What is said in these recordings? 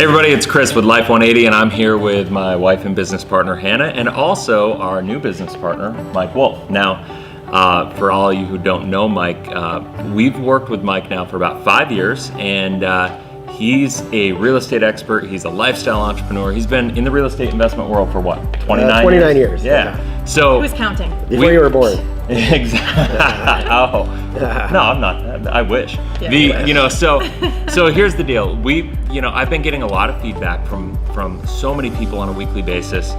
Hey everybody, it's Chris with LIFE180, and I'm here with my wife and business partner Hannah, and also our new business partner, Mike Wolf. Now, for all of you who don't know Mike, we've worked with Mike now for about 5 years, and he's a real estate expert. He's a lifestyle entrepreneur. He's been in the real estate investment world for what, 29 years? Yeah. So who's counting? Before you were born. Exactly. Oh, no, I'm not. I wish. Yeah. So here's the deal. I've been getting a lot of feedback from so many people on a weekly basis,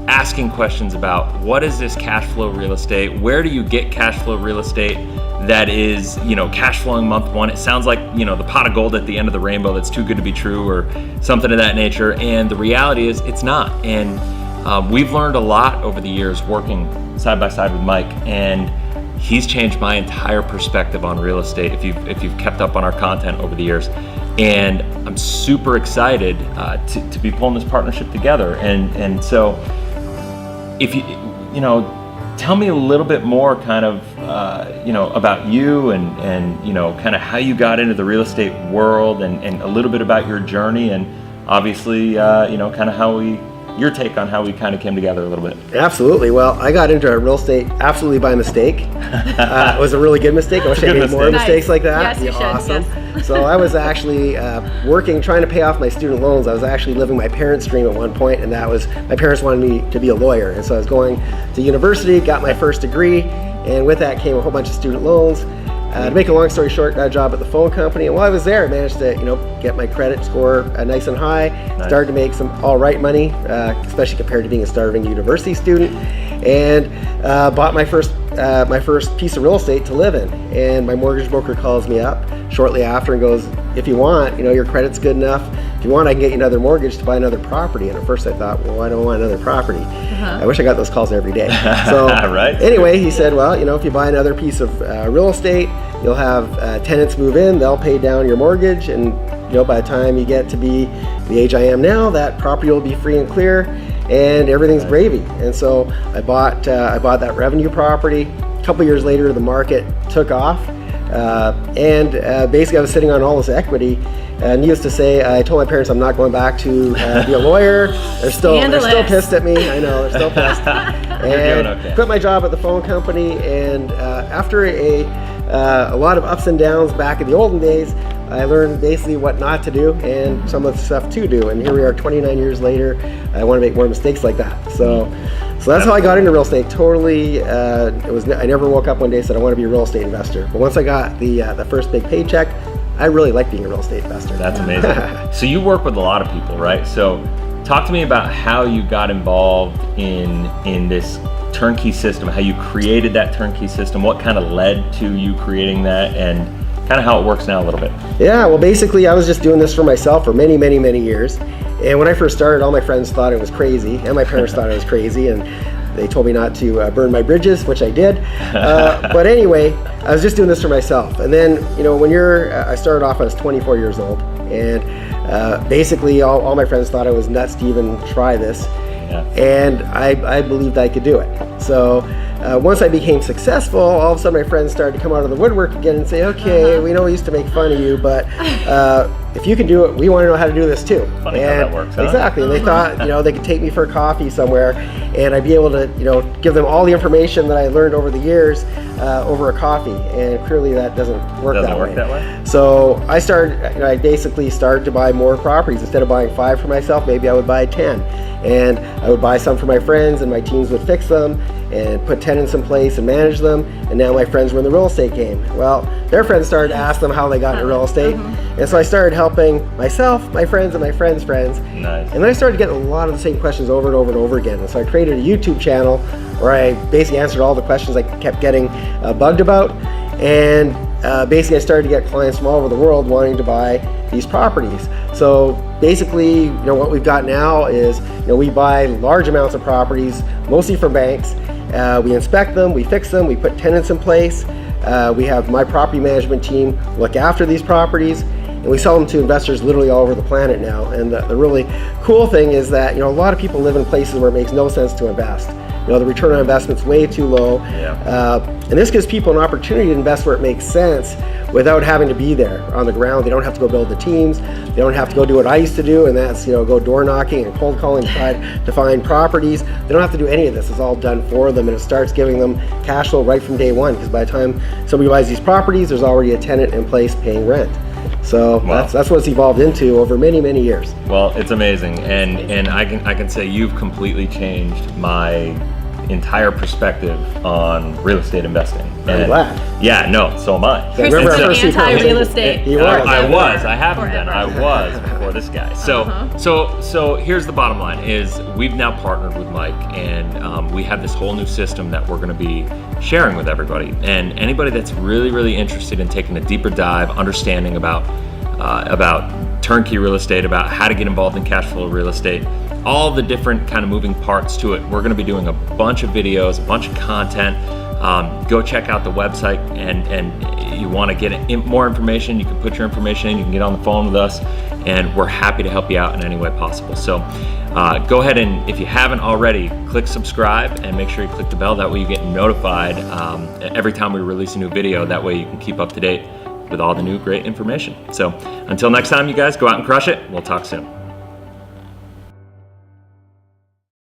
asking questions about what is this cash flow real estate? Where do you get cash flow real estate that is, cash flowing month one? It sounds like, the pot of gold at the end of the rainbow that's too good to be true or something of that nature. And the reality is it's not. And we've learned a lot over the years working side by side with Mike, and he's changed my entire perspective on real estate if you've kept up on our content over the years. And I'm super excited to be pulling this partnership together. And so if you tell me a little bit more kind of about you and kind of how you got into the real estate world and a little bit about your journey, and obviously kind of your take on how we kind of came together a little bit. Absolutely. Well, I got into real estate absolutely by mistake. It was a really good mistake. I wish I made more mistakes like that. Yes, you should. Awesome. Yes. So I was actually trying to pay off my student loans. I was actually living my parents' dream at one point, and that was my parents wanted me to be a lawyer. And so I was going to university, got my first degree, and with that came a whole bunch of student loans. To make a long story short, got a job at the phone company, and while I was there, I managed to get my credit score nice and high. Nice. Started to make some all right money, especially compared to being a starving university student, and bought my first piece of real estate to live in. And my mortgage broker calls me up shortly after and goes, "If you want, your credit's good enough. If you want, I can get you another mortgage to buy another property." And at first I thought, well, I don't want another property. I wish I got those calls every day. So right. Anyway, he said, well, if you buy another piece of real estate, you'll have tenants move in, they'll pay down your mortgage, and by the time you get to be the age I am now, that property will be free and clear, and everything's gravy. And so I bought that revenue property. A couple years later, the market took off, and basically I was sitting on all this equity. Needless to say, I told my parents I'm not going back to be a lawyer. They're still pissed at me. I know, they're still pissed. And quit my job at the phone company, and after a lot of ups and downs back in the olden days, I learned basically what not to do and some of the stuff to do. And here we are 29 years later. I want to make more mistakes like that. So that's how I got into real estate. Totally, I never woke up one day and said I want to be a real estate investor. But once I got the first big paycheck, I really like being a real estate investor. That's amazing. So you work with a lot of people, right? So talk to me about how you got involved in this turnkey system, how you created that turnkey system, what kind of led to you creating that, and kind of how it works now a little bit. Yeah, well, basically I was just doing this for myself for many, many, many years. And when I first started, all my friends thought it was crazy, and my parents thought it was crazy, and they told me not to burn my bridges, which I did. But anyway, I was just doing this for myself. And then, I started off, I was 24 years old, and basically all my friends thought I was nuts to even try this. Yeah. And I believed I could do it. So once I became successful, all of a sudden my friends started to come out of the woodwork again and say, okay, we know we used to make fun of you, but if you can do it, we want to know how to do this too. Funny how that works, huh? Exactly. And they thought, they could take me for a coffee somewhere, and I'd be able to, give them all the information that I learned over the years over a coffee. And clearly that doesn't work that way. So I basically started to buy more properties. Instead of buying 5 for myself, maybe I would buy 10. And I would buy some for my friends, and my teams would fix them and put tenants in place and manage them. And now my friends were in the real estate game. Well, their friends started to ask them how they got into real estate. And so I started helping myself, my friends, and my friends' friends. Nice. And then I started getting a lot of the same questions over and over and over again. And so I created a YouTube channel where I basically answered all the questions I kept getting bugged about. And basically I started to get clients from all over the world wanting to buy these properties. So basically, what we've got now is, we buy large amounts of properties, mostly from banks. We inspect them, we fix them, we put tenants in place. We have my property management team look after these properties, and we sell them to investors literally all over the planet now. And the really cool thing is that, a lot of people live in places where it makes no sense to invest. the return on investment's way too low. And this gives people an opportunity to invest where it makes sense without having to be there on the ground. They don't have to go build the teams. They don't have to go do what I used to do, and that's go door knocking and cold calling to find properties. They don't have to do any of this. It's all done for them, and it starts giving them cash flow right from day one, because by the time somebody buys these properties, there's already a tenant in place paying rent. So that's what it's evolved into over many, many years. Well, it's amazing, and I can say you've completely changed my entire perspective on real estate investing. I'm glad. Yeah, no, so am I. Chris is anti-real estate. I haven't been. I was before this guy. So here's the bottom line: is we've now partnered with Mike, and we have this whole new system that we're going to be sharing with everybody. And anybody that's really, really interested in taking a deeper dive, understanding about turnkey real estate, about how to get involved in cash flow real estate, all the different kind of moving parts to it. We're going to be doing a bunch of videos, a bunch of content. Go check out the website, and you want to get more information, you can put your information in, you can get on the phone with us, and we're happy to help you out in any way possible. So go ahead, and if you haven't already, click subscribe and make sure you click the bell. That way you get notified every time we release a new video. That way you can keep up to date with all the new great information. So until next time, you guys, go out and crush it. We'll talk soon.